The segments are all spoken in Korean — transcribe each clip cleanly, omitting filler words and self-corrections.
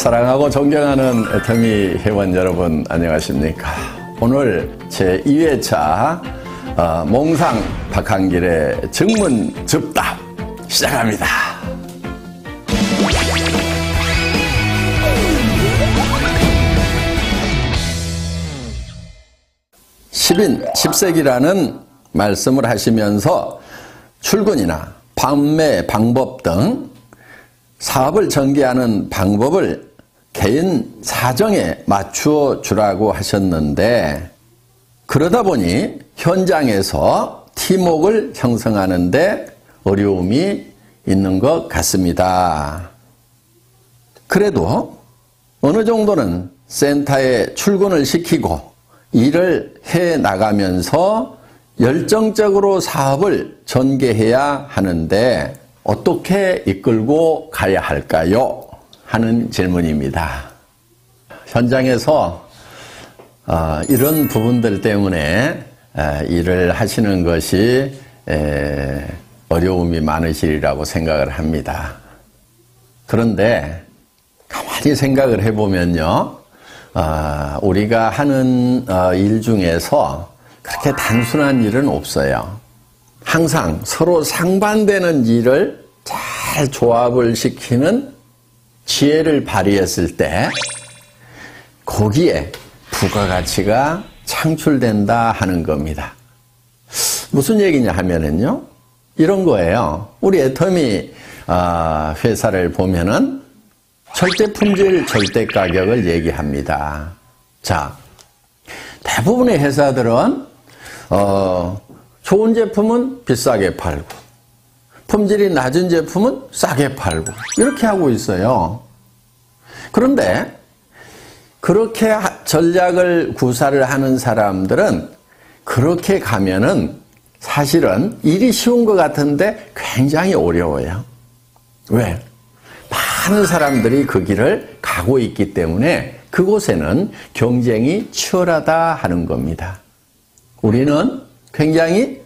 사랑하고 존경하는 애터미 회원 여러분 안녕하십니까. 오늘 제2회차 몽상 박한길의 증문즉답 시작합니다. 10인 10색이라는 말씀을 하시면서 출근이나 판매 방법 등 사업을 전개하는 방법을 개인 사정에 맞추어 주라고 하셨는데, 그러다 보니 현장에서 팀워크를 형성하는 데 어려움이 있는 것 같습니다. 그래도 어느 정도는 센터에 출근을 시키고 일을 해 나가면서 열정적으로 사업을 전개해야 하는데 어떻게 이끌고 가야 할까요? 하는 질문입니다. 현장에서 이런 부분들 때문에 일을 하시는 것이 어려움이 많으시리라고 생각을 합니다. 그런데 가만히 생각을 해보면요, 우리가 하는 일 중에서 그렇게 단순한 일은 없어요. 항상 서로 상반되는 일을 잘 조합을 시키는 지혜를 발휘했을 때 거기에 부가가치가 창출된다 하는 겁니다. 무슨 얘기냐 하면은요, 이런 거예요. 우리 애터미 회사를 보면은 절대 품질, 절대 가격을 얘기합니다. 자, 대부분의 회사들은 좋은 제품은 비싸게 팔고 품질이 낮은 제품은 싸게 팔고 이렇게 하고 있어요. 그런데 그렇게 전략을 구사를 하는 사람들은 그렇게 가면은 사실은 일이 쉬운 것 같은데 굉장히 어려워요. 왜? 많은 사람들이 그 길을 가고 있기 때문에 그곳에는 경쟁이 치열하다 하는 겁니다. 우리는 굉장히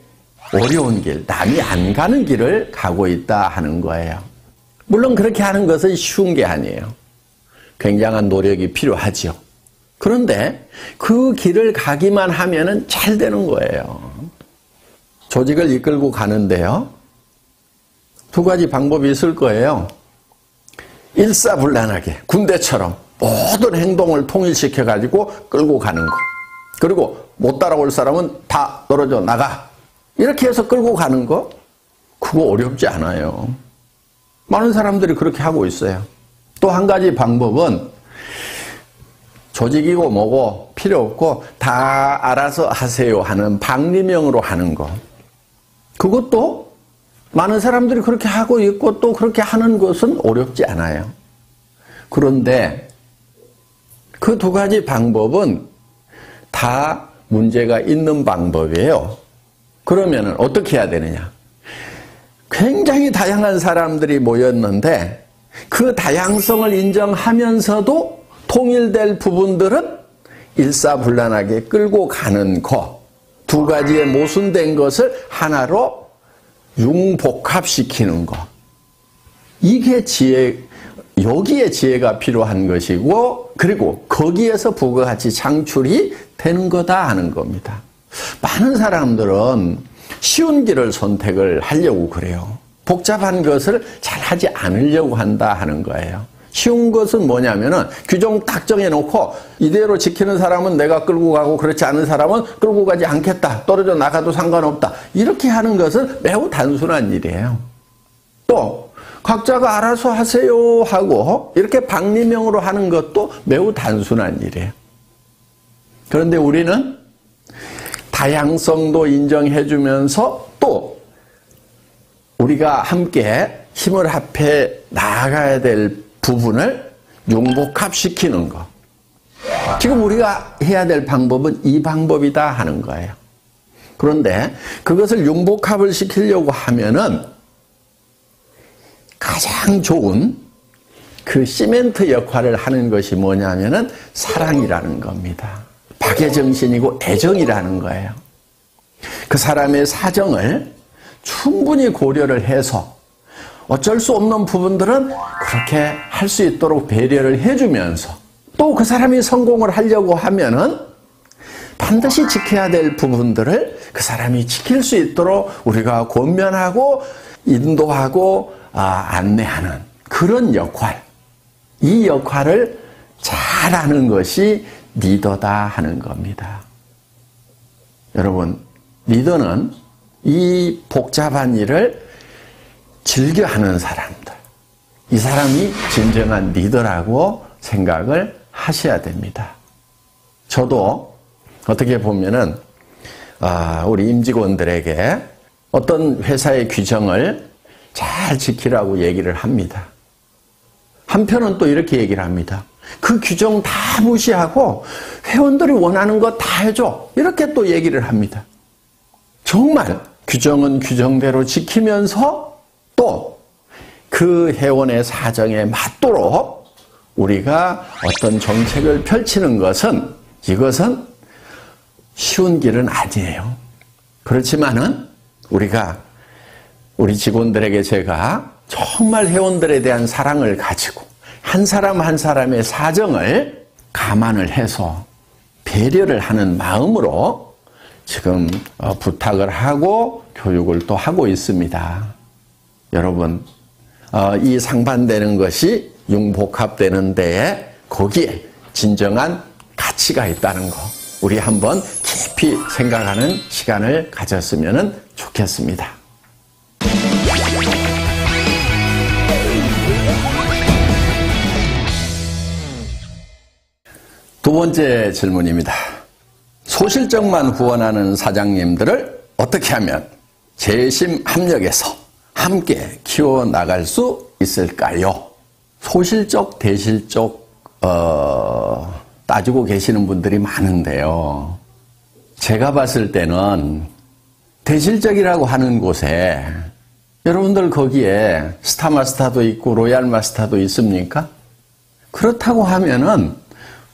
어려운 길, 남이 안 가는 길을 가고 있다 하는 거예요. 물론 그렇게 하는 것은 쉬운 게 아니에요. 굉장한 노력이 필요하죠. 그런데 그 길을 가기만 하면은 잘 되는 거예요. 조직을 이끌고 가는데요, 두 가지 방법이 있을 거예요. 일사불란하게 군대처럼 모든 행동을 통일시켜가지고 끌고 가는 거. 그리고 못 따라올 사람은 다 떨어져 나가. 이렇게 해서 끌고 가는 거, 그거 어렵지 않아요. 많은 사람들이 그렇게 하고 있어요. 또 한 가지 방법은 조직이고 뭐고 필요 없고 다 알아서 하세요 하는 방리명으로 하는 거. 그것도 많은 사람들이 그렇게 하고 있고 또 그렇게 하는 것은 어렵지 않아요. 그런데 그 두 가지 방법은 다 문제가 있는 방법이에요. 그러면 어떻게 해야 되느냐? 굉장히 다양한 사람들이 모였는데 그 다양성을 인정하면서도 통일될 부분들은 일사불란하게 끌고 가는 것, 두 가지의 모순된 것을 하나로 융복합시키는 것. 이게 여기에 지혜가 필요한 것이고, 그리고 거기에서 부가가치 창출이 되는 거다 하는 겁니다. 많은 사람들은 쉬운 길을 선택을 하려고 그래요. 복잡한 것을 잘 하지 않으려고 한다 하는 거예요. 쉬운 것은 뭐냐면은 규정 딱 정해놓고 이대로 지키는 사람은 내가 끌고 가고 그렇지 않은 사람은 끌고 가지 않겠다. 떨어져 나가도 상관없다. 이렇게 하는 것은 매우 단순한 일이에요. 또 각자가 알아서 하세요 하고 이렇게 방리명으로 하는 것도 매우 단순한 일이에요. 그런데 우리는 다양성도 인정해주면서 또 우리가 함께 힘을 합해 나아가야 될 부분을 융복합시키는 것. 지금 우리가 해야 될 방법은 이 방법이다 하는 거예요. 그런데 그것을 융복합을 시키려고 하면은 가장 좋은 그 시멘트 역할을 하는 것이 뭐냐면은 사랑이라는 겁니다. 박애정신이고 애정이라는 거예요. 그 사람의 사정을 충분히 고려를 해서 어쩔 수 없는 부분들은 그렇게 할 수 있도록 배려를 해주면서 또 그 사람이 성공을 하려고 하면은 반드시 지켜야 될 부분들을 그 사람이 지킬 수 있도록 우리가 권면하고 인도하고 안내하는 그런 역할, 이 역할을 잘하는 것이 리더다 하는 겁니다. 여러분, 리더는 이 복잡한 일을 즐겨하는 사람들, 이 사람이 진정한 리더라고 생각을 하셔야 됩니다. 저도 어떻게 보면은 우리 임직원들에게 어떤 회사의 규정을 잘 지키라고 얘기를 합니다. 한편은 또 이렇게 얘기를 합니다. 그 규정 다 무시하고 회원들이 원하는 거 다 해줘. 이렇게 또 얘기를 합니다. 정말 규정은 규정대로 지키면서 또 그 회원의 사정에 맞도록 우리가 어떤 정책을 펼치는 것은 이것은 쉬운 길은 아니에요. 그렇지만은 우리 직원들에게 제가 정말 회원들에 대한 사랑을 가지고 한 사람 한 사람의 사정을 감안을 해서 배려를 하는 마음으로 지금 부탁을 하고 교육을 또 하고 있습니다. 여러분, 이 상반되는 것이 융복합되는 데에 거기에 진정한 가치가 있다는 거 우리 한번 깊이 생각하는 시간을 가졌으면 좋겠습니다. 두 번째 질문입니다. 소실적만 후원하는 사장님들을 어떻게 하면 재심 합력해서 함께 키워나갈 수 있을까요? 소실적, 대실적 따지고 계시는 분들이 많은데요. 제가 봤을 때는 대실적이라고 하는 곳에 여러분들 거기에 스타마스터도 있고 로얄마스터도 있습니까? 그렇다고 하면은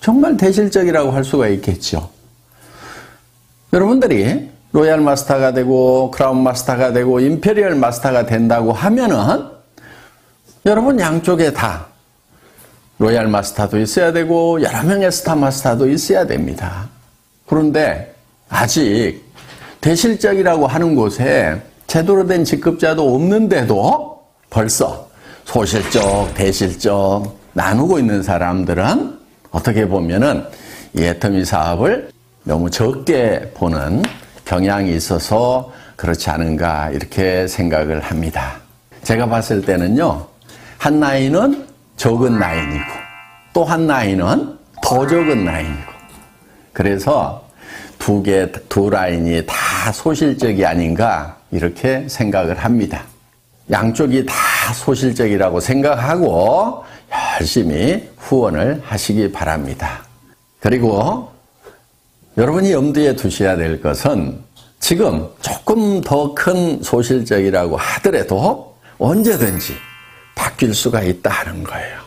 정말 대실적이라고 할 수가 있겠죠. 여러분들이 로얄 마스터가 되고 크라운 마스터가 되고 임페리얼 마스터가 된다고 하면은 여러분 양쪽에 다 로얄 마스터도 있어야 되고 여러 명의 스타 마스터도 있어야 됩니다. 그런데 아직 대실적이라고 하는 곳에 제대로 된 직급자도 없는데도 벌써 소실적, 대실적 나누고 있는 사람들은 어떻게 보면은 이 애터미 사업을 너무 적게 보는 경향이 있어서 그렇지 않은가 이렇게 생각을 합니다. 제가 봤을 때는요, 한 라인은 적은 라인이고 또 한 라인은 더 적은 라인이고 그래서 두 라인이 다 소실적이 아닌가 이렇게 생각을 합니다. 양쪽이 다 소실적이라고 생각하고 열심히 후원을 하시기 바랍니다. 그리고 여러분이 염두에 두셔야 될 것은 지금 조금 더 큰 소실적이라고 하더라도 언제든지 바뀔 수가 있다는 거예요.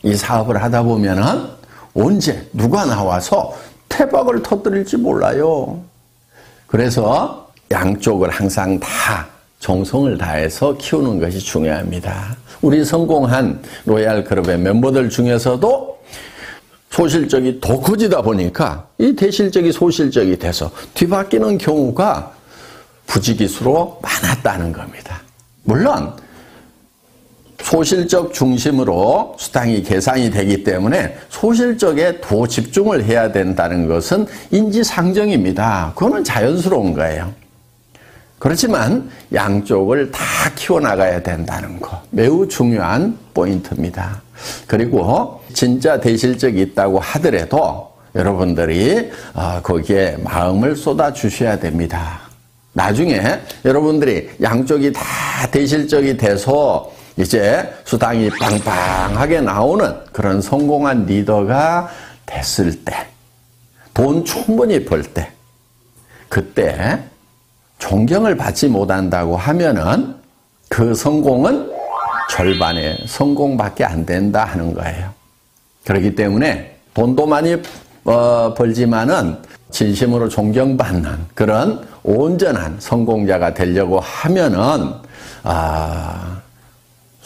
이 사업을 하다 보면은 언제 누가 나와서 태박을 터뜨릴지 몰라요. 그래서 양쪽을 항상 다 정성을 다해서 키우는 것이 중요합니다. 우리 성공한 로얄 클럽의 멤버들 중에서도 소실적이 더 커지다 보니까 이 대실적이 소실적이 돼서 뒤바뀌는 경우가 부지기수로 많았다는 겁니다. 물론 소실적 중심으로 수당이 계산이 되기 때문에 소실적에 더 집중을 해야 된다는 것은 인지상정입니다. 그거는 자연스러운 거예요. 그렇지만 양쪽을 다 키워나가야 된다는 거 매우 중요한 포인트입니다. 그리고 진짜 대실적이 있다고 하더라도 여러분들이 거기에 마음을 쏟아 주셔야 됩니다. 나중에 여러분들이 양쪽이 다 대실적이 돼서 이제 수당이 빵빵하게 나오는 그런 성공한 리더가 됐을 때, 돈 충분히 벌 때, 그때 존경을 받지 못한다고 하면은 그 성공은 절반의 성공밖에 안 된다 하는 거예요. 그렇기 때문에 돈도 많이 벌지만은 진심으로 존경받는 그런 온전한 성공자가 되려고 하면은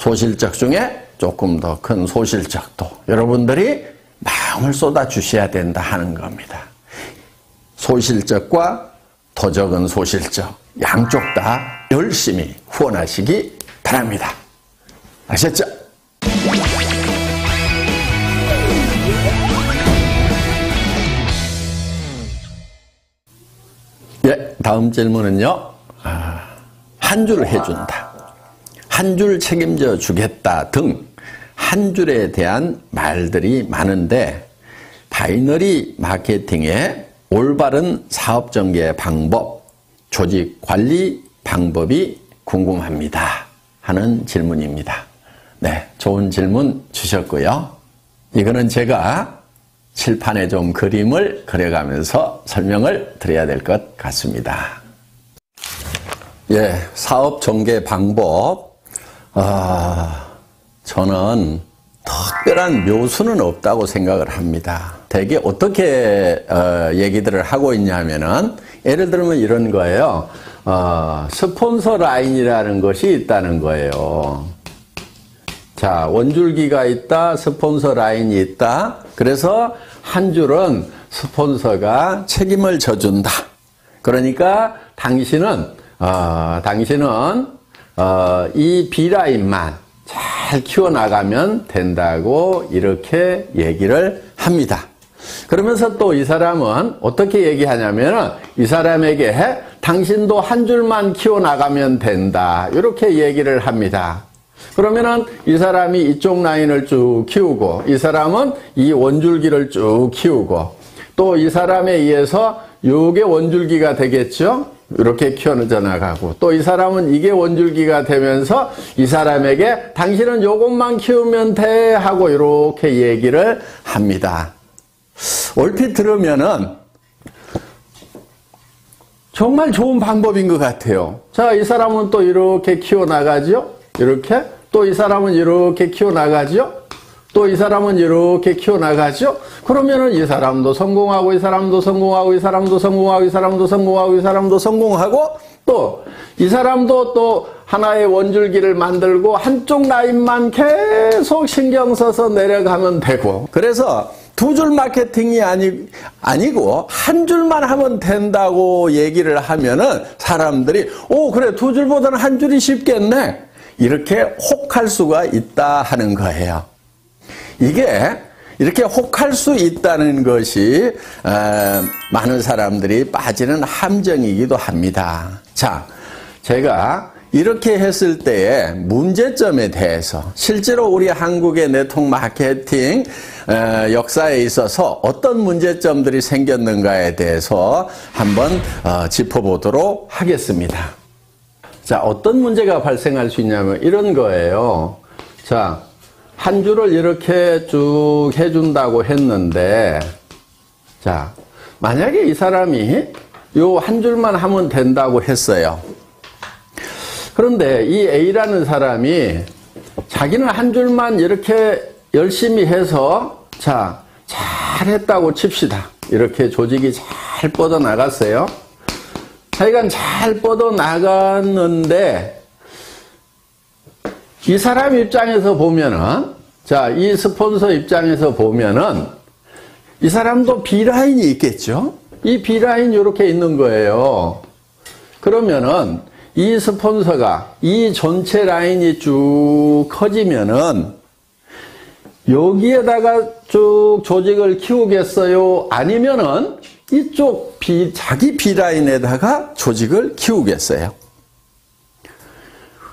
소실적 중에 조금 더 큰 소실적도 여러분들이 마음을 쏟아 주셔야 된다 하는 겁니다. 소실적과 더 적은 소실적 양쪽 다 열심히 후원하시기 바랍니다. 아셨죠? 예, 다음 질문은요. 한 줄 해준다. 한 줄 책임져 주겠다 등 한 줄에 대한 말들이 많은데 바이너리 마케팅의 올바른 사업 전개 방법, 조직 관리 방법이 궁금합니다 하는 질문입니다. 네, 좋은 질문 주셨고요. 이거는 제가 칠판에 좀 그림을 그려가면서 설명을 드려야 될 것 같습니다. 예, 사업 전개 방법. 저는 특별한 묘수는 없다고 생각을 합니다. 대개 어떻게 얘기들을 하고 있냐면은 예를 들면 이런 거예요. 스폰서 라인이라는 것이 있다는 거예요. 자, 원줄기가 있다, 스폰서 라인이 있다. 그래서 한 줄은 스폰서가 책임을 져준다. 그러니까 당신은 이 B라인만 잘 키워나가면 된다고 이렇게 얘기를 합니다. 그러면서 또 이 사람은 어떻게 얘기하냐면 이 사람에게 당신도 한 줄만 키워나가면 된다. 이렇게 얘기를 합니다. 그러면은 이 사람이 이쪽 라인을 쭉 키우고 이 사람은 이 원줄기를 쭉 키우고 또 이 사람에 의해서 요게 원줄기가 되겠죠? 이렇게 키워져 나가고 또 이 사람은 이게 원줄기가 되면서 이 사람에게 당신은 요것만 키우면 돼 하고 이렇게 얘기를 합니다. 얼핏 들으면은 정말 좋은 방법인 것 같아요. 자, 이 사람은 또 이렇게 키워나가죠? 이렇게. 또 이 사람은 이렇게 키워나가죠? 또 이 사람은 이렇게 키워나가죠? 그러면은 이 사람도 성공하고, 이 사람도 성공하고, 이 사람도 성공하고, 이 사람도 성공하고, 이 사람도 성공하고, 또 이 사람도 또 하나의 원줄기를 만들고 한쪽 라인만 계속 신경 써서 내려가면 되고. 그래서 두 줄 마케팅이 아니고 한 줄만 하면 된다고 얘기를 하면은 사람들이 그래, 두 줄보다는 한 줄이 쉽겠네. 이렇게 혹할 수가 있다 하는 거예요. 이게 이렇게 혹할 수 있다는 것이 많은 사람들이 빠지는 함정이기도 합니다. 자, 제가 이렇게 했을 때의 문제점에 대해서 실제로 우리 한국의 네트워크 마케팅 역사에 있어서 어떤 문제점들이 생겼는가에 대해서 한번 짚어보도록 하겠습니다. 자, 어떤 문제가 발생할 수 있냐면 이런 거예요. 자, 한 줄을 이렇게 쭉 해준다고 했는데, 자, 만약에 이 사람이 요 한 줄만 하면 된다고 했어요. 그런데 이 A라는 사람이 자기는 한 줄만 이렇게 열심히 해서, 자, 잘했다고 칩시다. 이렇게 조직이 잘 뻗어나갔어요. 하여간 잘 뻗어나갔는데, 이 사람 입장에서 보면은, 자, 이 스폰서 입장에서 보면은, 이 사람도 B라인이 있겠죠? 이 B라인이 이렇게 있는 거예요. 그러면은, 이 스폰서가 이 전체 라인이 쭉 커지면은, 여기에다가 쭉 조직을 키우겠어요? 아니면은, 이쪽 자기 B라인에다가 조직을 키우겠어요?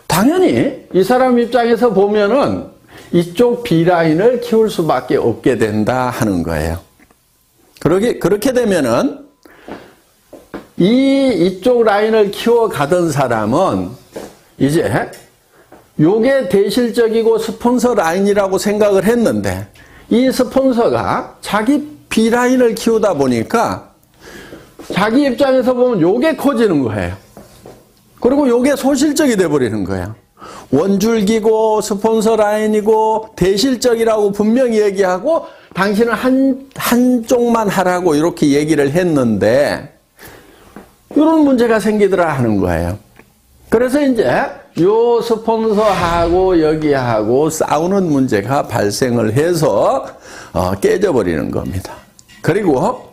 당연히 이 사람 입장에서 보면은 이쪽 B라인을 키울 수밖에 없게 된다 하는 거예요. 그렇게 되면은 이쪽 라인을 키워가던 사람은 이제 요게 대실적이고 스폰서 라인이라고 생각을 했는데 이 스폰서가 자기 B라인을 키우다 보니까 자기 입장에서 보면 요게 커지는 거예요. 그리고 요게 소실적이 돼버리는 거예요. 원줄기고 스폰서 라인이고 대실적이라고 분명히 얘기하고 당신은 한쪽만 하라고 이렇게 얘기를 했는데 이런 문제가 생기더라 하는 거예요. 그래서 이제 요 스폰서하고 여기하고 싸우는 문제가 발생을 해서 깨져버리는 겁니다. 그리고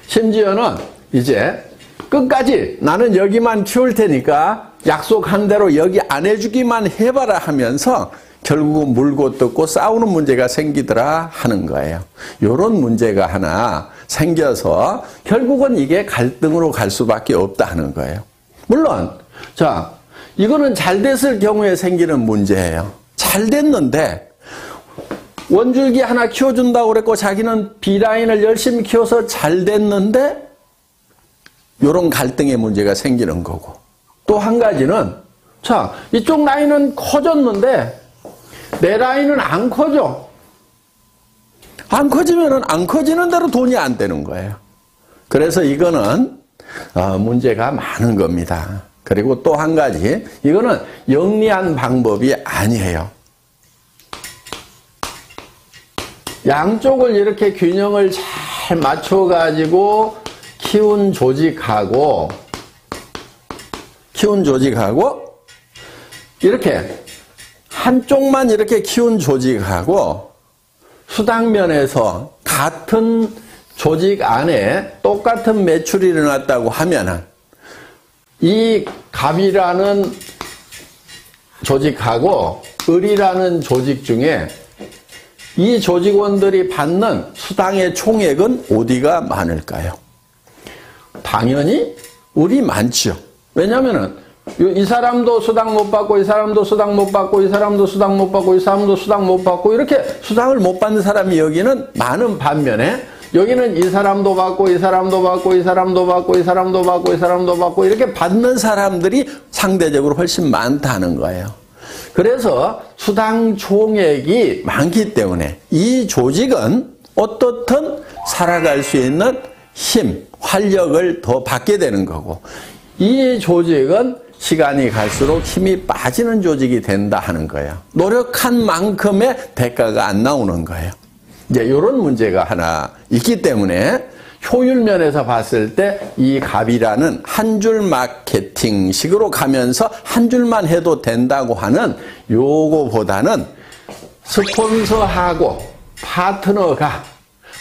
심지어는 이제 끝까지 나는 여기만 키울 테니까 약속한 대로 여기 안 해주기만 해봐라 하면서 결국은 물고 뜯고 싸우는 문제가 생기더라 하는 거예요. 이런 문제가 하나 생겨서 결국은 이게 갈등으로 갈 수밖에 없다 하는 거예요. 물론 자 이거는 잘 됐을 경우에 생기는 문제예요. 잘 됐는데 원줄기 하나 키워준다고 그랬고 자기는 B라인을 열심히 키워서 잘 됐는데 이런 갈등의 문제가 생기는 거고, 또 한 가지는 자 이쪽 라인은 커졌는데 내 라인은 안 커져. 안 커지면은 안 커지는 대로 돈이 안 되는 거예요. 그래서 이거는 문제가 많은 겁니다. 그리고 또 한 가지, 이거는 영리한 방법이 아니에요. 양쪽을 이렇게 균형을 잘 맞춰가지고 키운 조직하고 이렇게 한쪽만 이렇게 키운 조직하고 수당면에서 같은 조직 안에 똑같은 매출이 일어났다고 하면은 이 갑이라는 조직하고 을이라는 조직 중에 이 조직원들이 받는 수당의 총액은 어디가 많을까요? 당연히 을이 많죠. 왜냐면은 이 사람도 수당 못 받고 이 사람도 수당 못 받고 이 사람도 수당 못 받고 이 사람도 수당 못 받고 이렇게 수당을 못 받는 사람이 여기는 많은 반면에 여기는 이 사람도 받고 이 사람도 받고 이 사람도 받고 이 사람도 받고 이 사람도 받고 이렇게 받는 사람들이 상대적으로 훨씬 많다는 거예요. 그래서 수당 총액이 많기 때문에 이 조직은 어떻든 살아갈 수 있는 힘, 활력을 더 받게 되는 거고, 이 조직은 시간이 갈수록 힘이 빠지는 조직이 된다 하는 거예요. 노력한 만큼의 대가가 안 나오는 거예요. 이제 이런 문제가 하나 있기 때문에 효율 면에서 봤을 때 이 갑이라는 한 줄 마케팅식으로 가면서 한 줄만 해도 된다고 하는 요거보다는 스폰서하고 파트너가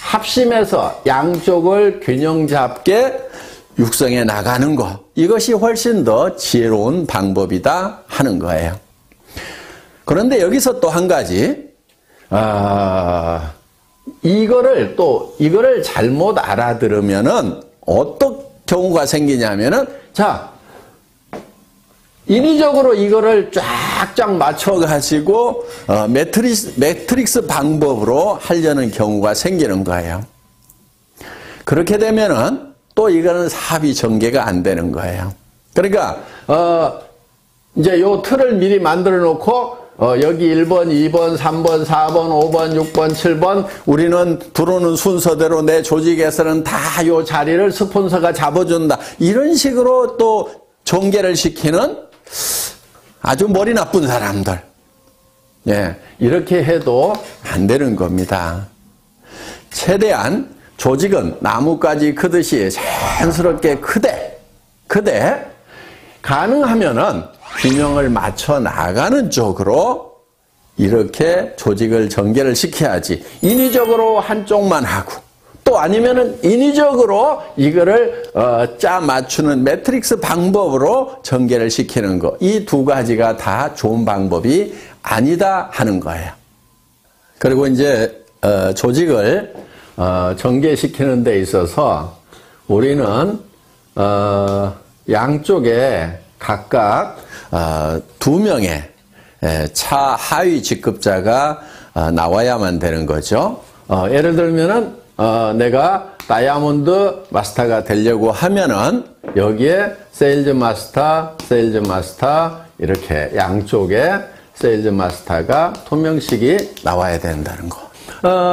합심해서 양쪽을 균형 잡게 육성해 나가는 것, 이것이 훨씬 더 지혜로운 방법이다 하는 거예요. 그런데 여기서 또 한 가지, 이거를 잘못 알아들으면은 어떤 경우가 생기냐면은, 자, 인위적으로 이거를 쫙쫙 맞춰가지고, 매트릭스 방법으로 하려는 경우가 생기는 거예요. 그렇게 되면은, 또 이거는 사업이 전개가 안 되는 거예요. 그러니까, 이제 요 틀을 미리 만들어 놓고, 여기 1번, 2번, 3번, 4번, 5번, 6번, 7번, 우리는 들어오는 순서대로 내 조직에서는 다 요 자리를 스폰서가 잡아준다. 이런 식으로 또 전개를 시키는 아주 머리 나쁜 사람들. 예, 이렇게 해도 안 되는 겁니다. 최대한 조직은 나무까지 크듯이 자연스럽게 크되 가능하면은 균형을 맞춰 나가는 쪽으로 이렇게 조직을 전개를 시켜야지, 인위적으로 한쪽만 하고 또 아니면은 인위적으로 이거를 짜 맞추는 매트릭스 방법으로 전개를 시키는 거, 이 두 가지가 다 좋은 방법이 아니다 하는 거예요. 그리고 이제 조직을 전개시키는 데 있어서 우리는 양쪽에 각각 2명의 차하위 직급자가 나와야만 되는 거죠. 예를 들면은 내가 다이아몬드 마스터가 되려고 하면은 여기에 세일즈 마스터 이렇게 양쪽에 세일즈 마스터가 2명씩이 나와야 된다는 거.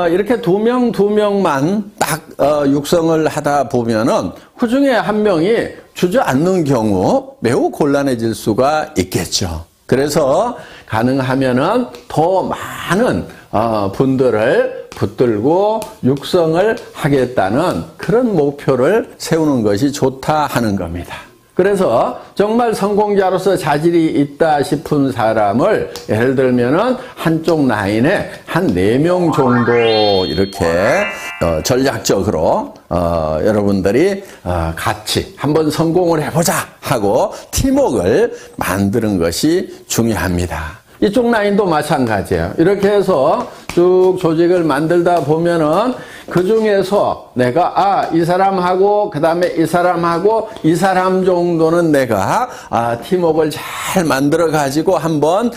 이렇게 2명만 딱 육성을 하다 보면은 그중에 한 명이 주저앉는 경우 매우 곤란해질 수가 있겠죠. 그래서 가능하면은 더 많은 분들을 붙들고 육성을 하겠다는 그런 목표를 세우는 것이 좋다 하는 겁니다. 그래서 정말 성공자로서 자질이 있다 싶은 사람을 예를 들면은 한쪽 라인에 한 4명 정도 이렇게 전략적으로 여러분들이 같이 한번 성공을 해보자 하고 팀워크를 만드는 것이 중요합니다. 이쪽 라인도 마찬가지예요. 이렇게 해서 쭉 조직을 만들다 보면은 그 중에서 내가 이 사람하고 그 다음에 이 사람하고 이 사람 정도는 내가 팀워크를 잘 만들어 가지고 한번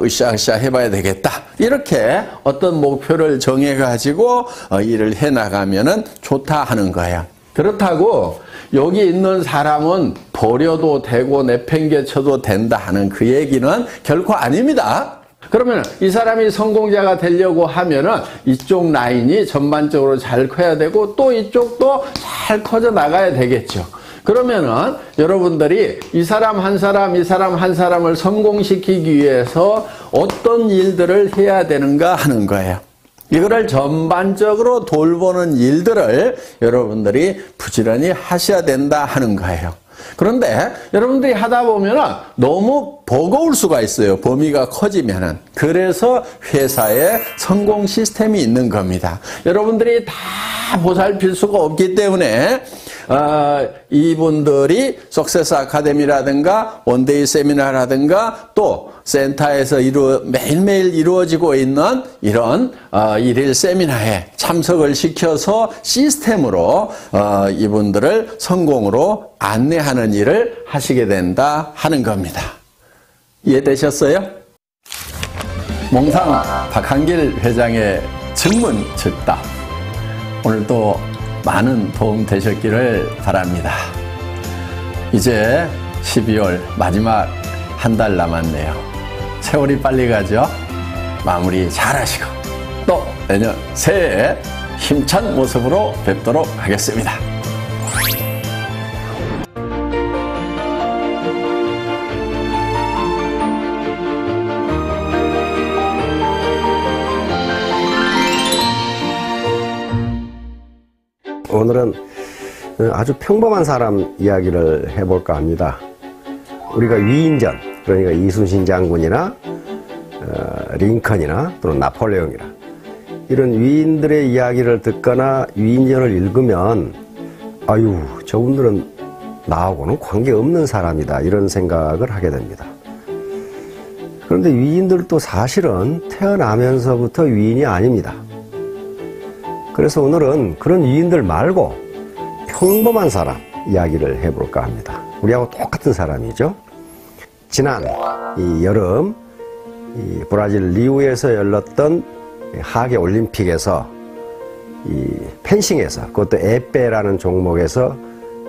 으쌰으쌰 해봐야 되겠다. 이렇게 어떤 목표를 정해 가지고 일을 해 나가면은 좋다 하는 거예요. 그렇다고 여기 있는 사람은 버려도 되고 내팽개쳐도 된다 하는 그 얘기는 결코 아닙니다. 그러면 이 사람이 성공자가 되려고 하면은 이쪽 라인이 전반적으로 잘 커야 되고 또 이쪽도 잘 커져 나가야 되겠죠. 그러면은 여러분들이 이 사람 한 사람, 이 사람 한 사람을 성공시키기 위해서 어떤 일들을 해야 되는가 하는 거예요. 이거를 전반적으로 돌보는 일들을 여러분들이 부지런히 하셔야 된다 하는 거예요. 그런데 여러분들이 하다 보면은 너무 버거울 수가 있어요. 범위가 커지면은. 그래서 회사에 성공 시스템이 있는 겁니다. 여러분들이 다 보살필 수가 없기 때문에 이분들이 석세스 아카데미라든가 원데이 세미나라든가 또 센터에서 매일매일 이루어지고 있는 이런 일일 세미나에 참석을 시켜서 시스템으로 이분들을 성공으로 안내하는 일을 하시게 된다 하는 겁니다. 이해되셨어요? 몽상 박한길 회장의 증문 즉답. 오늘도 많은 도움 되셨기를 바랍니다. 이제 12월 마지막 한 달 남았네요. 세월이 빨리 가죠? 마무리 잘 하시고 또 내년 새해에 힘찬 모습으로 뵙도록 하겠습니다. 오늘은 아주 평범한 사람 이야기를 해볼까 합니다. 우리가 위인전, 그러니까 이순신 장군이나 링컨이나 또는 나폴레옹이나 이런 위인들의 이야기를 듣거나 위인전을 읽으면 아유, 저분들은 나하고는 관계없는 사람이다 이런 생각을 하게 됩니다. 그런데 위인들도 사실은 태어나면서부터 위인이 아닙니다. 그래서 오늘은 그런 위인들 말고 평범한 사람 이야기를 해볼까 합니다. 우리하고 똑같은 사람이죠. 지난 이 여름 이 브라질 리우에서 열렸던 하계 올림픽에서 이 펜싱에서 그것도 에페라는 종목에서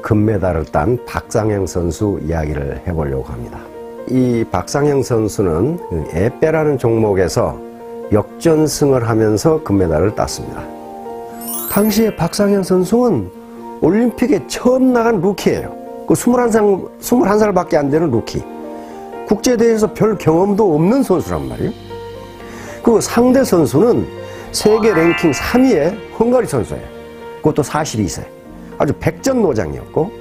금메달을 딴 박상영 선수 이야기를 해보려고 합니다. 이 박상영 선수는 에페라는 종목에서 역전승을 하면서 금메달을 땄습니다. 당시에 박상영 선수는 올림픽에 처음 나간 루키예요. 그 21살밖에 안 되는 루키. 국제대회에서 별 경험도 없는 선수란 말이에요. 그 상대 선수는 세계 랭킹 3위의 헝가리 선수예요. 그것도 42세. 아주 백전노장이었고.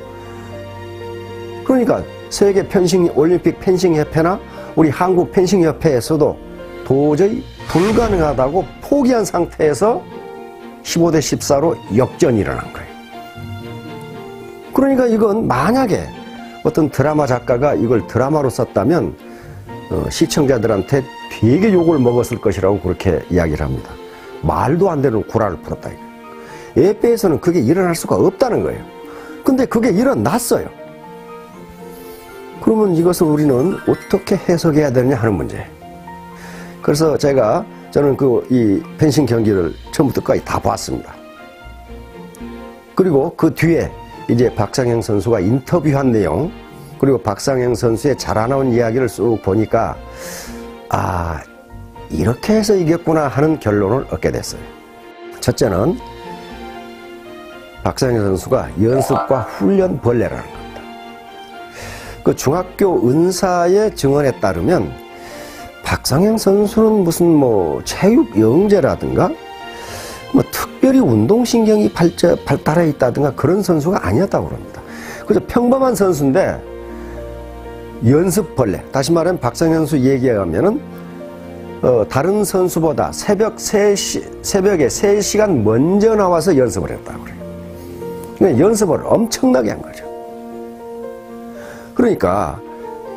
그러니까 세계 올림픽 펜싱 협회나 우리 한국 펜싱 협회에서도 도저히 불가능하다고 포기한 상태에서 15대 14로 역전이 일어난 거예요. 그러니까 이건 만약에 어떤 드라마 작가가 이걸 드라마로 썼다면 시청자들한테 되게 욕을 먹었을 것이라고 그렇게 이야기를 합니다. 말도 안 되는 구라를 풀었다 이거예요. 에페에서는 그게 일어날 수가 없다는 거예요. 근데 그게 일어났어요. 그러면 이것을 우리는 어떻게 해석해야 되느냐 하는 문제예요. 그래서 저는 이 펜싱 경기를 처음부터 끝까지 다 봤습니다. 그리고 그 뒤에 이제 박상영 선수가 인터뷰한 내용, 그리고 박상영 선수의 자라나온 이야기를 쑥 보니까 아, 이렇게 해서 이겼구나 하는 결론을 얻게 됐어요. 첫째는 박상영 선수가 연습과 훈련 벌레라는 겁니다. 그 중학교 은사의 증언에 따르면 박상영 선수는 무슨 체육 영재라든가 특별히 운동신경이 발달해 있다든가 그런 선수가 아니었다고 그럽니다. 그래서 평범한 선수인데 연습벌레. 다시 말하면 박상현 선수 얘기에 가면은 다른 선수보다 새벽에 3시간 먼저 나와서 연습을 했다고 그래요. 그러니까 연습을 엄청나게 한 거죠. 그러니까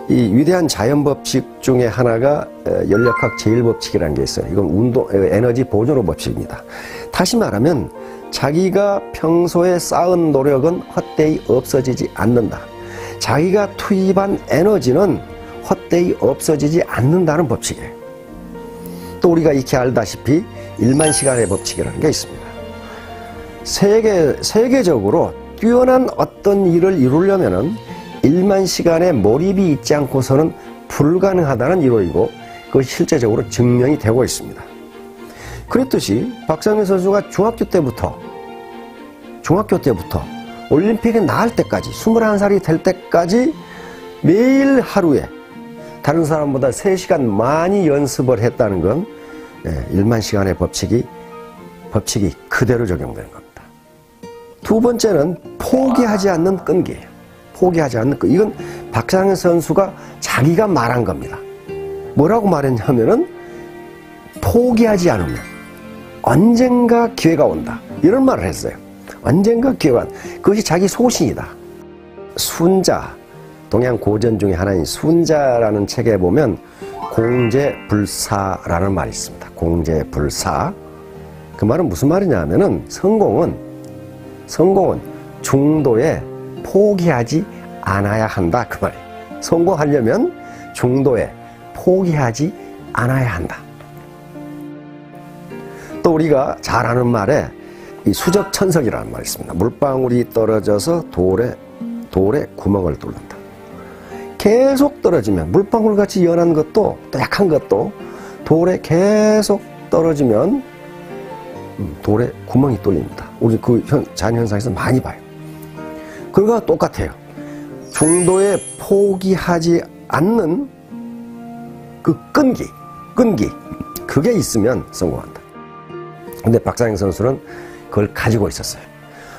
이 위대한 자연법칙 중에 하나가 연력학 제1법칙이라는 게 있어요. 이건 에너지 보존의 법칙입니다. 다시 말하면 자기가 평소에 쌓은 노력은 헛되이 없어지지 않는다. 자기가 투입한 에너지는 헛되이 없어지지 않는다는 법칙이에요. 또 우리가 익히 알다시피 1만 시간의 법칙이라는 게 있습니다. 세계적으로 뛰어난 어떤 일을 이루려면은 1만 시간의 몰입이 있지 않고서는 불가능하다는 이론이고 그것이 실제적으로 증명이 되고 있습니다. 그랬듯이 박상현 선수가 중학교 때부터 올림픽에 나갈 때까지 21살이 될 때까지 매일 하루에 다른 사람보다 3시간 많이 연습을 했다는 건 1만 시간의 법칙이 그대로 적용되는 겁니다. 두 번째는 포기하지 않는 끈기예요. 포기하지 않는 끈기. 이건 박상현 선수가 자기가 말한 겁니다. 뭐라고 말했냐면은 포기하지 않으면 언젠가 기회가 온다. 이런 말을 했어요. 언젠가 기회가 온다. 그것이 자기 소신이다. 순자, 동양 고전 중에 하나인 순자라는 책에 보면 공재불사라는 말이 있습니다. 공재불사. 그 말은 무슨 말이냐 하면은 성공은 중도에 포기하지 않아야 한다. 그 말이에요. 성공하려면 중도에 포기하지 않아야 한다. 또 우리가 잘 아는 말에 이 수적천석이라는 말이 있습니다. 물방울이 떨어져서 돌에 구멍을 뚫는다. 계속 떨어지면 물방울같이 연한 것도 또 약한 것도 돌에 계속 떨어지면 돌에 구멍이 뚫립니다. 우리 그 자연현상에서 많이 봐요. 그거와 똑같아요. 중도에 포기하지 않는 그 끈기 그게 있으면 성공한다. 근데 박상현 선수는 그걸 가지고 있었어요.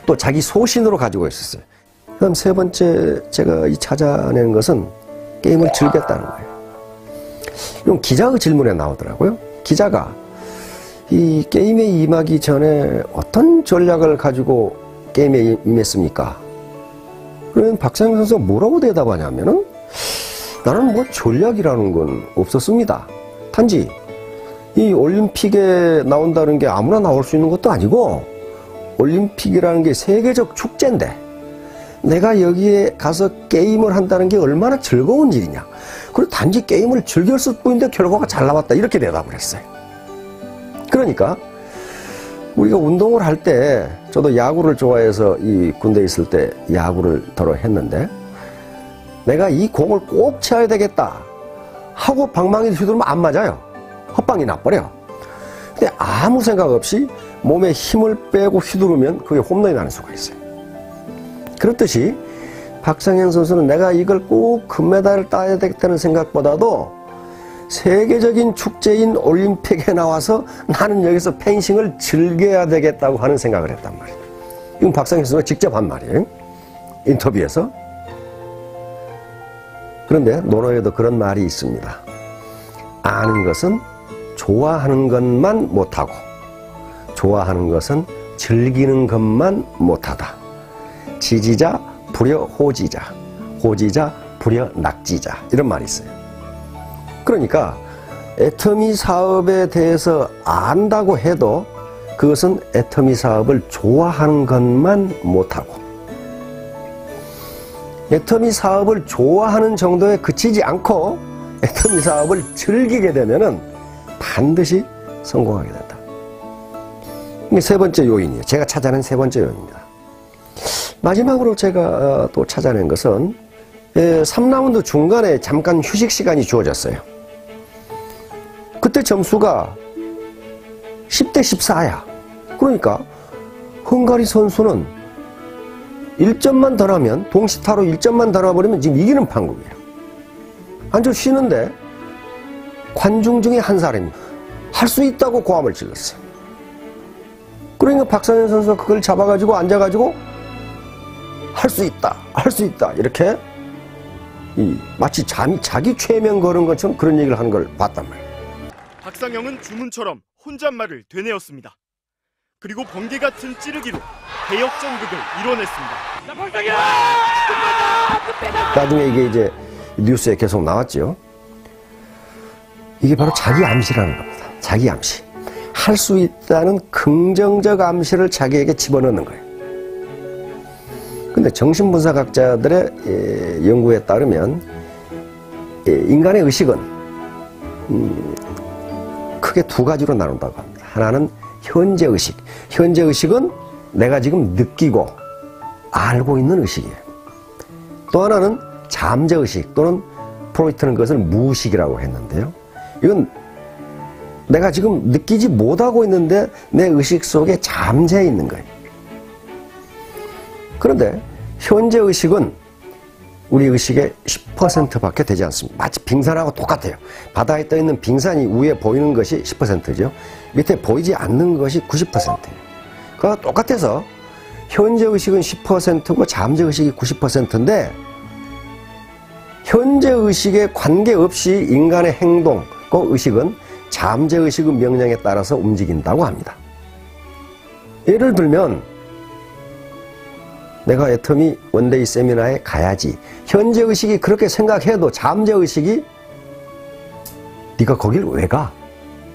또 자기 소신으로 가지고 있었어요. 그다음 세 번째 제가 찾아낸 것은 게임을 즐겼다는 거예요. 이건 기자의 질문에 나오더라고요. 기자가 이 게임에 임하기 전에 어떤 전략을 가지고 게임에 임했습니까? 그러면 박상현 선수가 뭐라고 대답하냐면은 나는 뭐 전략이라는 건 없었습니다. 단지 이 올림픽에 나온다는 게 아무나 나올 수 있는 것도 아니고 올림픽이라는 게 세계적 축제인데 내가 여기에 가서 게임을 한다는 게 얼마나 즐거운 일이냐. 그리고 단지 게임을 즐겼을 뿐인데 결과가 잘 나왔다. 이렇게 대답을 했어요. 그러니까 우리가 운동을 할 때 저도 야구를 좋아해서 이 군대에 있을 때 야구를 더러 했는데 내가 이 공을 꼭 쳐야 되겠다 하고 방망이를 휘두르면 안 맞아요. 헛방이 나버려. 근데 아무 생각 없이 몸에 힘을 빼고 휘두르면 그게 홈런이 나는 수가 있어요. 그렇듯이 박상현 선수는 내가 이걸 꼭 금메달을 따야 되겠다는 생각보다도 세계적인 축제인 올림픽에 나와서 나는 여기서 펜싱을 즐겨야 되겠다고 하는 생각을 했단 말이에요. 이건 박상현 선수가 직접 한 말이에요. 인터뷰에서. 그런데 논어에도 그런 말이 있습니다. 아는 것은 좋아하는 것만 못하고 좋아하는 것은 즐기는 것만 못하다. 지지자 불여 호지자, 호지자 불여 낙지자, 이런 말이 있어요. 그러니까 애터미 사업에 대해서 안다고 해도 그것은 애터미 사업을 좋아하는 것만 못하고 애터미 사업을 좋아하는 정도에 그치지 않고 애터미 사업을 즐기게 되면은 반드시 성공하게 된다. 이게 세 번째 요인이에요. 제가 찾아낸 세 번째 요인입니다. 마지막으로 제가 또 찾아낸 것은 3라운드 중간에 잠깐 휴식 시간이 주어졌어요. 그때 점수가 10대 14야. 그러니까 헝가리 선수는 1점만 더 나면 동시타로 1점만 더 나버리면 지금 이기는 판국이에요. 앉아 쉬는데 관중 중에 한 사람이 할 수 있다고 고함을 질렀어요. 그러니까 박상현 선수가 그걸 잡아가지고 앉아가지고 할 수 있다, 할 수 있다 이렇게 마치 자기 최면 걸은 것처럼 그런 얘기를 하는 걸 봤단 말이에요. 박상영은 주문처럼 혼잣말을 되뇌었습니다. 그리고 번개 같은 찌르기로 대역전극을 이뤄냈습니다. 나중에 이게 이제 뉴스에 계속 나왔죠. 이게 바로 자기 암시라는 겁니다. 자기 암시. 할 수 있다는 긍정적 암시를 자기에게 집어넣는 거예요. 근데 정신분석학자들의 연구에 따르면 인간의 의식은 크게 두 가지로 나눈다고 합니다. 하나는 현재의식. 현재의식은 내가 지금 느끼고 알고 있는 의식이에요. 또 하나는 잠재의식 또는 프로이트는 그것을 무의식이라고 했는데요. 이건 내가 지금 느끼지 못하고 있는데 내 의식 속에 잠재해 있는 거예요. 그런데 현재의식은 우리 의식의 10%밖에 되지 않습니다. 마치 빙산하고 똑같아요. 바다에 떠있는 빙산이 위에 보이는 것이 10%죠. 밑에 보이지 않는 것이 90%예요. 그와 똑같아서 현재의식은 10%고 잠재의식이 90%인데 현재의식에 관계없이 인간의 행동, 그 의식은 잠재의식의 명령에 따라서 움직인다고 합니다. 예를 들면 내가 애터미 원데이 세미나에 가야지. 현재의식이 그렇게 생각해도 잠재의식이 네가 거길 왜 가?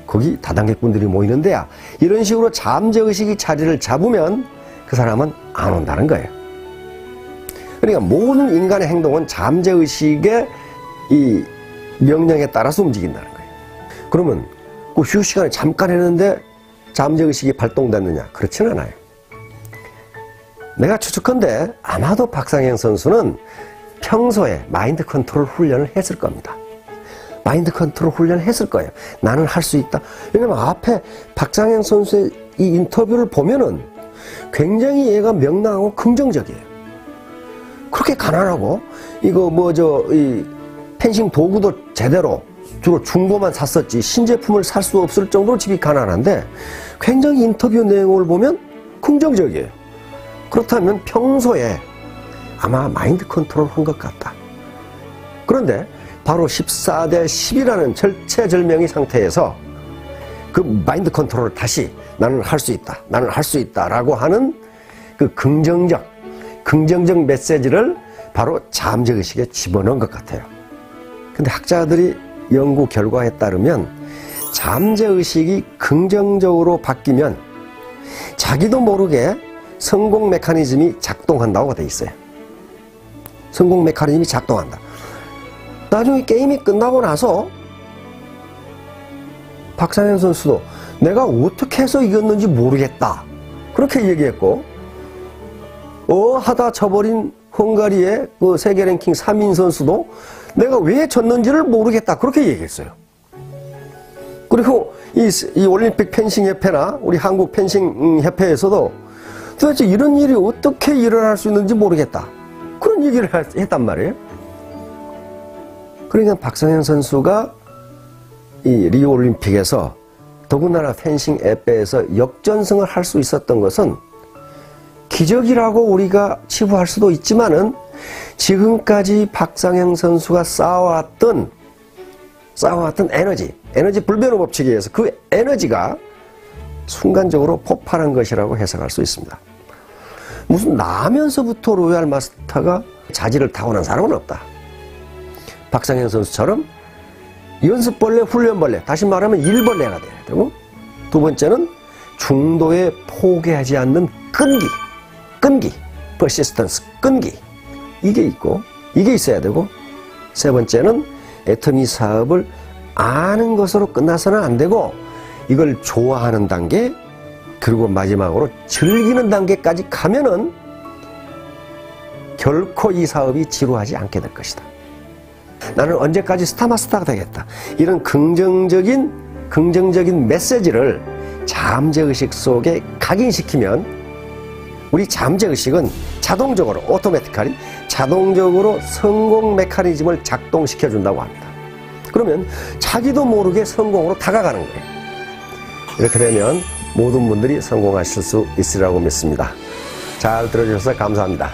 거기 다단계꾼들이 모이는 데야. 이런 식으로 잠재의식이 자리를 잡으면 그 사람은 안 온다는 거예요. 그러니까 모든 인간의 행동은 잠재의식의 이 명령에 따라서 움직인다는 거예요. 그러면 그 휴식 시간에 잠깐 했는데 잠재의식이 발동됐느냐? 그렇지는 않아요. 내가 추측컨대 아마도 박상영 선수는 평소에 마인드 컨트롤 훈련을 했을 겁니다. 마인드 컨트롤 훈련을 했을 거예요. 나는 할 수 있다. 왜냐면 앞에 박상영 선수의 이 인터뷰를 보면은 굉장히 얘가 명랑하고 긍정적이에요. 그렇게 가난하고 이거 이 펜싱 도구도 제대로 주로 중고만 샀었지 신제품을 살 수 없을 정도로 집이 가난한데 굉장히 인터뷰 내용을 보면 긍정적이에요. 그렇다면 평소에 아마 마인드 컨트롤 한 것 같다. 그런데 바로 14대 10이라는 절체절명의 상태에서 그 마인드 컨트롤을 다시 나는 할 수 있다. 나는 할 수 있다. 라고 하는 그 긍정적 메시지를 바로 잠재의식에 집어넣은 것 같아요. 근데 학자들이 연구 결과에 따르면 잠재의식이 긍정적으로 바뀌면 자기도 모르게 성공 메커니즘이 작동한다고 돼 있어요. 성공 메커니즘이 작동한다. 나중에 게임이 끝나고 나서 박상현 선수도 내가 어떻게 해서 이겼는지 모르겠다. 그렇게 얘기했고 하다 져버린 헝가리의 그 세계 랭킹 3인 선수도 내가 왜 졌는지를 모르겠다. 그렇게 얘기했어요. 그리고 이 올림픽 펜싱 협회나 우리 한국 펜싱 협회에서도 도대체 이런 일이 어떻게 일어날 수 있는지 모르겠다. 그런 얘기를 했단 말이에요. 그러니까 박상현 선수가 이 리오 올림픽에서 더군다나 펜싱 앱에서 역전승을 할 수 있었던 것은 기적이라고 우리가 치부할 수도 있지만은 지금까지 박상현 선수가 쌓아왔던 에너지 불변호 법칙에 의해서 그 에너지가 순간적으로 폭발한 것이라고 해석할 수 있습니다. 무슨 나면서부터 로얄 마스터가 자질을 타고난 사람은 없다. 박상현 선수처럼 연습벌레, 훈련벌레, 다시 말하면 일벌레가 돼야 되고, 두 번째는 중도에 포기하지 않는 끈기, persistence, 끈기. 이게 있고, 이게 있어야 되고, 세 번째는 애터미 사업을 아는 것으로 끝나서는 안 되고, 이걸 좋아하는 단계, 그리고 마지막으로 즐기는 단계까지 가면은 결코 이 사업이 지루하지 않게 될 것이다. 나는 언제까지 스타마스터가 되겠다. 이런 긍정적인 메시지를 잠재의식 속에 각인시키면 우리 잠재의식은 자동적으로 자동적으로 성공 메커니즘을 작동시켜 준다고 합니다. 그러면 자기도 모르게 성공으로 다가가는 거예요. 이렇게 되면 모든 분들이 성공하실 수 있으리라고 믿습니다. 잘 들어주셔서 감사합니다.